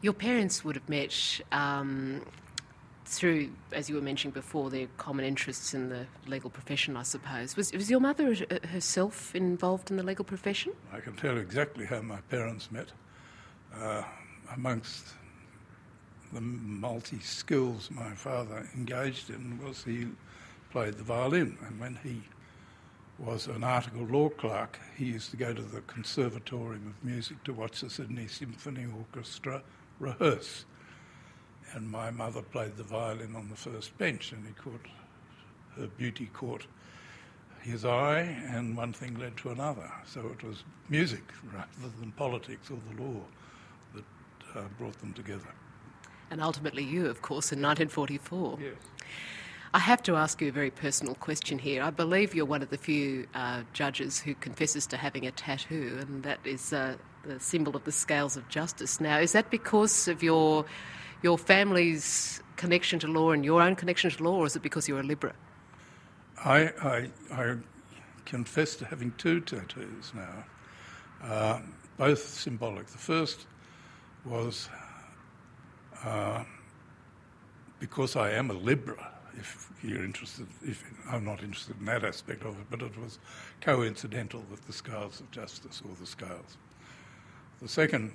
Your parents would have met through, as you were mentioning before, their common interests in the legal profession, I suppose. Was your mother herself involved in the legal profession? I can tell you exactly how my parents met. Amongst the multi-skills my father engaged in was he played the violin, and when he was an article law clerk, he used to go to the Conservatorium of Music to watch the Sydney Symphony Orchestra rehearse. And my mother played the violin on the first bench, and her beauty caught his eye, and one thing led to another. So it was music rather than politics or the law that brought them together. And ultimately you, of course, in 1944. Yes. I have to ask you a very personal question here. I believe you're one of the few judges who confesses to having a tattoo, and that is the symbol of the scales of justice. Now, is that because of your family's connection to law and your own connection to law, or is it because you're a Libra? I confess to having two tattoos now, both symbolic. The first was because I am a Libra, if you're interested, I'm not interested in that aspect of it, but it was coincidental with the scales of justice, or the scales. The second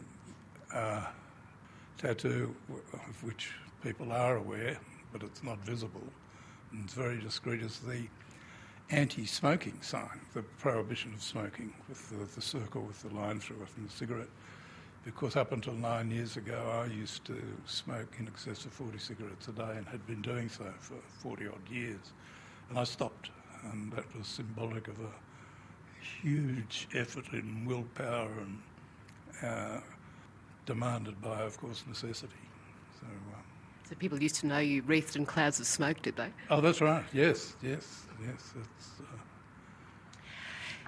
tattoo, of which people are aware, but it's not visible, and it's very discreet, is the anti-smoking sign, the prohibition of smoking, with the circle with the line through it and the cigarette. Because up until 9 years ago, I used to smoke in excess of 40 cigarettes a day and had been doing so for 40-odd years. And I stopped, and that was symbolic of a huge effort in willpower and demanded by, of course, necessity. So people used to know you wreathed in clouds of smoke, did they? Oh, that's right. Yes.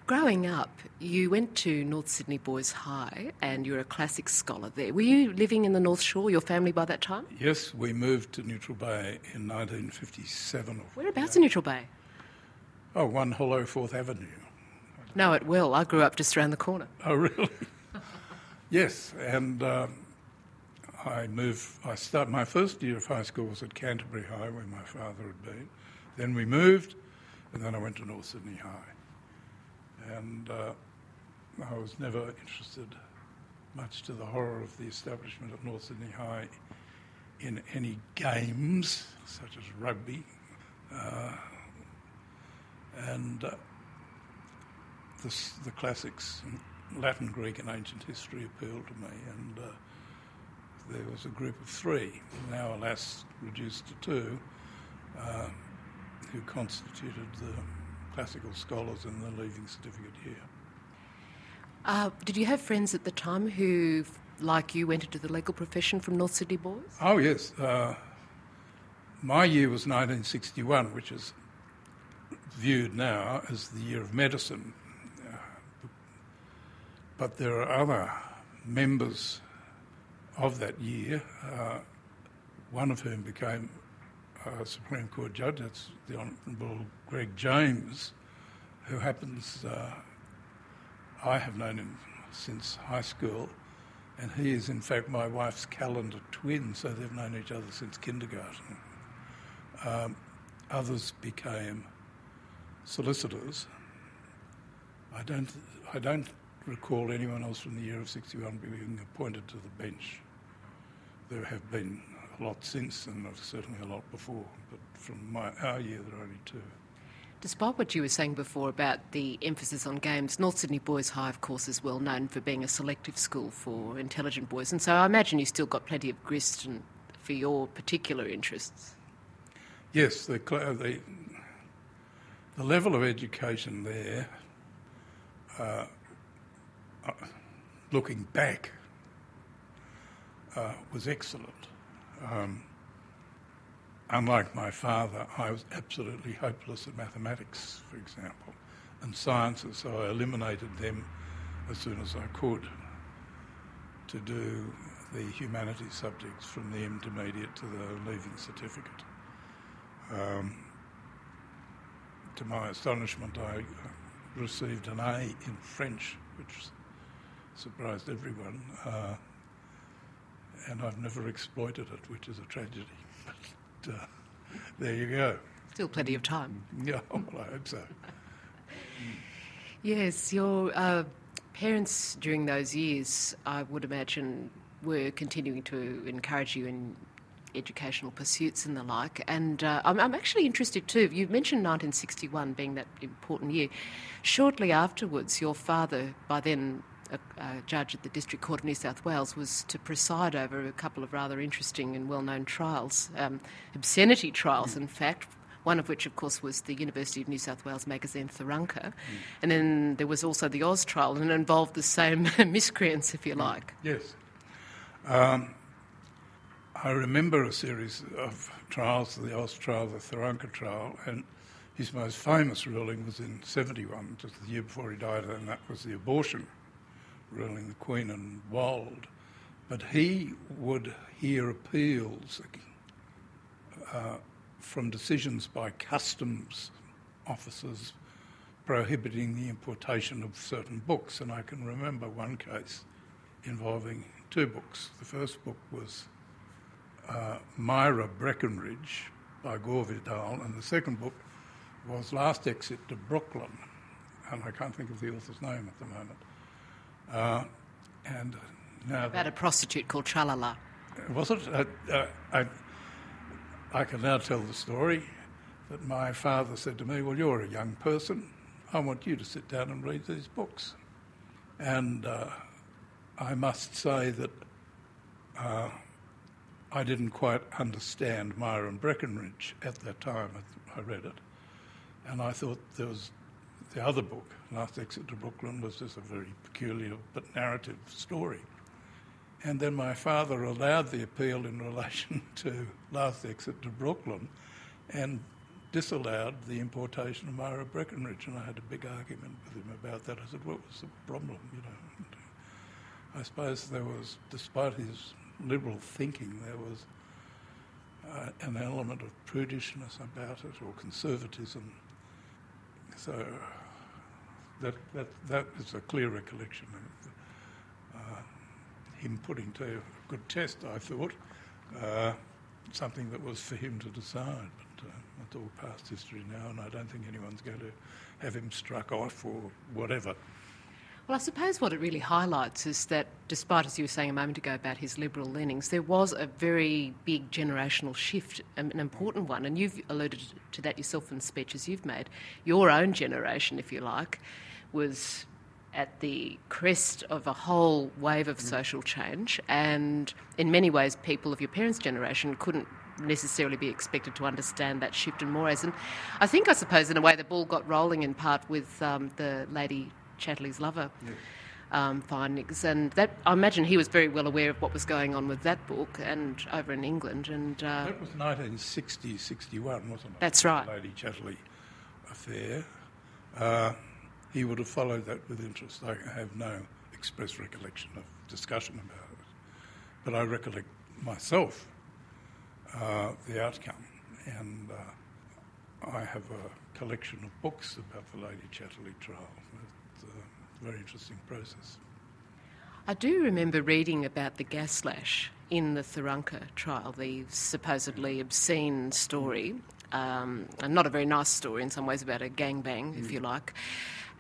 Growing up, you went to North Sydney Boys High and you're a classics scholar there. Were you living in the North Shore, your family, by that time? Yes, we moved to Neutral Bay in 1957. Whereabouts in Neutral Bay? Oh, 1 Hollow 4th Avenue. Know it well. I grew up just around the corner. Oh, really? Yes, and my first year of high school was at Canterbury High, where my father had been. Then we moved, and then I went to North Sydney High. And I was never interested, much to the horror of the establishment at North Sydney High, in any games, such as rugby. The classics, Latin, Greek and ancient history appealed to me, and there was a group of three, now alas reduced to two, who constituted the classical scholars in the leaving certificate year. Did you have friends at the time who, like you, went into the legal profession from North Sydney Boys? Oh, yes. My year was 1961, which is viewed now as the year of medicine. But there are other members of that year, one of whom became a Supreme Court judge. That's the Honourable Greg James, who happens, I have known him since high school, and he is in fact my wife's calendar twin, so they've known each other since kindergarten. Others became solicitors. I don't recall anyone else from the year of 61 being appointed to the bench. There have been a lot since, and certainly a lot before, but from our year there are only two. Despite what you were saying before about the emphasis on games, North Sydney Boys High, of course, is well known for being a selective school for intelligent boys, and so I imagine you still got plenty of grist for your particular interests. Yes, the level of education there, looking back, was excellent. Unlike my father, I was absolutely hopeless at mathematics, for example, and sciences, so I eliminated them as soon as I could to do the humanities subjects from the intermediate to the leaving certificate. To my astonishment, I received an A in French, which surprised everyone. and I've never exploited it, which is a tragedy. But there you go. Still plenty of time. Yeah, well, I hope so. Yes, your parents during those years, I would imagine, were continuing to encourage you in educational pursuits and the like. And I'm actually interested too, you mentioned 1961 being that important year. Shortly afterwards, your father, by then a judge at the District Court of New South Wales, was to preside over a couple of rather interesting and well-known trials, obscenity trials in fact, one of which of course was the University of New South Wales magazine Tharunka, and then there was also the Oz trial, and it involved the same miscreants, if you like. Yes. I remember a series of trials, the Oz trial, the Tharunka trial, and his most famous ruling was in 71, just the year before he died, and that was the abortion ruling, the Queen and Wold. But he would hear appeals from decisions by customs officers prohibiting the importation of certain books, and I can remember one case involving two books. The first book was Myra Breckenridge by Gore Vidal, and the second book was Last Exit to Brooklyn, and I can't think of the author's name at the moment. And now About a prostitute called Chalala. Was it? I can now tell the story that my father said to me, well, you're a young person, I want you to sit down and read these books. And I must say that I didn't quite understand Myra and Breckenridge at that time I read it. And I thought there was the other book, Last Exit to Brooklyn, was just a very peculiar but narrative story. And then my father allowed the appeal in relation to Last Exit to Brooklyn and disallowed the importation of Myra Breckenridge, and I had a big argument with him about that. I said, what was the problem, you know? And I suppose there was, despite his liberal thinking, there was an element of prudishness about it, or conservatism. So that is a clear recollection of him putting to a good test, I thought, something that was for him to decide. But it's all past history now, and I don't think anyone's going to have him struck off or whatever. Well, I suppose what it really highlights is that, despite, as you were saying a moment ago about his liberal leanings, there was a very big generational shift, an important one, and you've alluded to that yourself in the speeches you've made. Your own generation, if you like, was at the crest of a whole wave of social change, and in many ways people of your parents' generation couldn't necessarily be expected to understand that shift in mores. And I suppose, in a way, the ball got rolling in part with the Lady Chatterley's Lover findings, and that, I imagine he was very well aware of what was going on with that book and over in England. And that was 1960-61, wasn't it? That's right. The Lady Chatterley affair. He would have followed that with interest. I have no express recollection of discussion about it, but I recollect myself the outcome, and I have a collection of books about the Lady Chatterley trial. It's a very interesting process. I do remember reading about the Gaslash in the Tharunka trial, the supposedly obscene story, and not a very nice story in some ways, about a gangbang, if you like.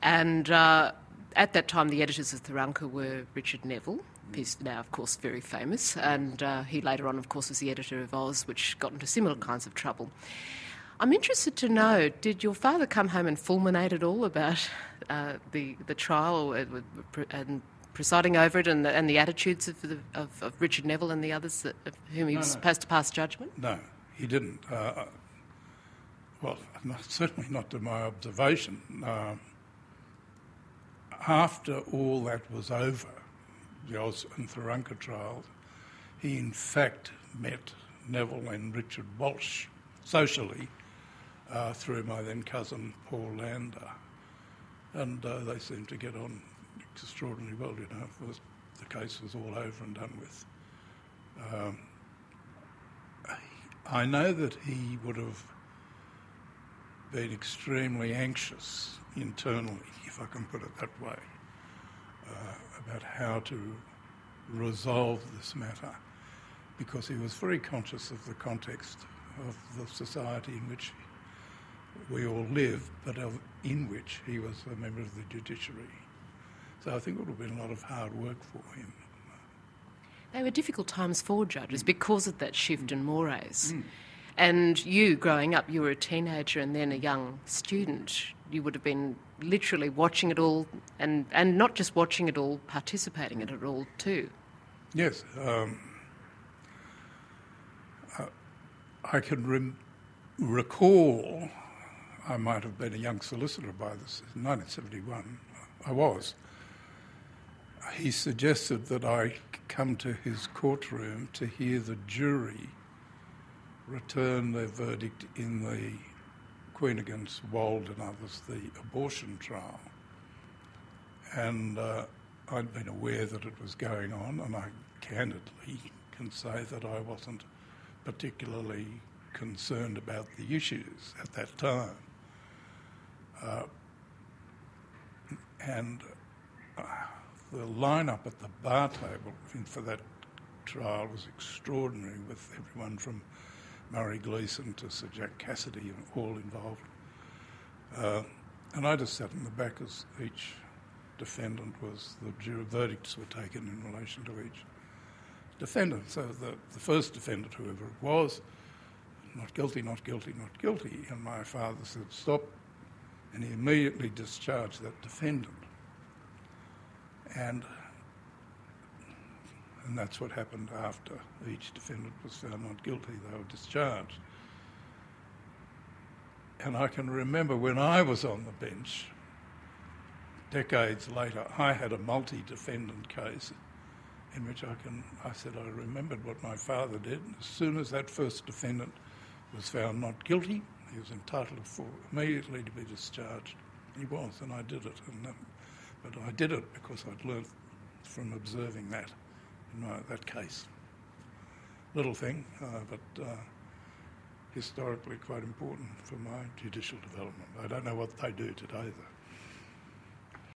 And at that time, the editors of Tharunka were Richard Neville, who's now, of course, very famous, and he later on, of course, was the editor of Oz, which got into similar kinds of trouble. I'm interested to know, did your father come home and fulminate it all about the trial and presiding over it, and the attitudes of Richard Neville and the others of whom he was supposed to pass judgment? No, he didn't. Well, certainly not to my observation. After all that was over, the Oz and Tharunka trials, he in fact met Neville and Richard Walsh socially through my then cousin Paul Lander, and they seemed to get on extraordinarily well, you know. The case was all over and done with. I know that he would have been extremely anxious internally, if I can put it that way, about how to resolve this matter. because he was very conscious of the context of the society in which we all live, but in which he was a member of the judiciary. So I think it would have been a lot of hard work for him. They were difficult times for judges because of that shift in mores. And you, growing up, you were a teenager and then a young student. You would have been literally watching it all, and not just watching it all, participating in it all too. Yes. I can recall I might have been a young solicitor by this, in 1971. I was. He suggested that I come to his courtroom to hear the jury return their verdict in the Queen against Wold and others, the abortion trial. And I'd been aware that it was going on, and I candidly can say that I wasn't particularly concerned about the issues at that time. The line-up at the bar table for that trial was extraordinary, with everyone from Murray Gleeson to Sir Jack Cassidy all involved. And I just sat in the back as each defendant the jury verdicts were taken in relation to each defendant. So the first defendant, whoever it was, not guilty, not guilty, not guilty. And my father said, stop. And he immediately discharged that defendant. And that's what happened after each defendant was found not guilty. They were discharged. And I can remember when I was on the bench, decades later, I had a multi-defendant case in which I said I remembered what my father did. As soon as that first defendant was found not guilty, he was entitled immediately to be discharged. He was, and I did it. But I did it because I'd learnt from observing that in that case. Little thing, but historically quite important for my judicial development. I don't know what they do today, though.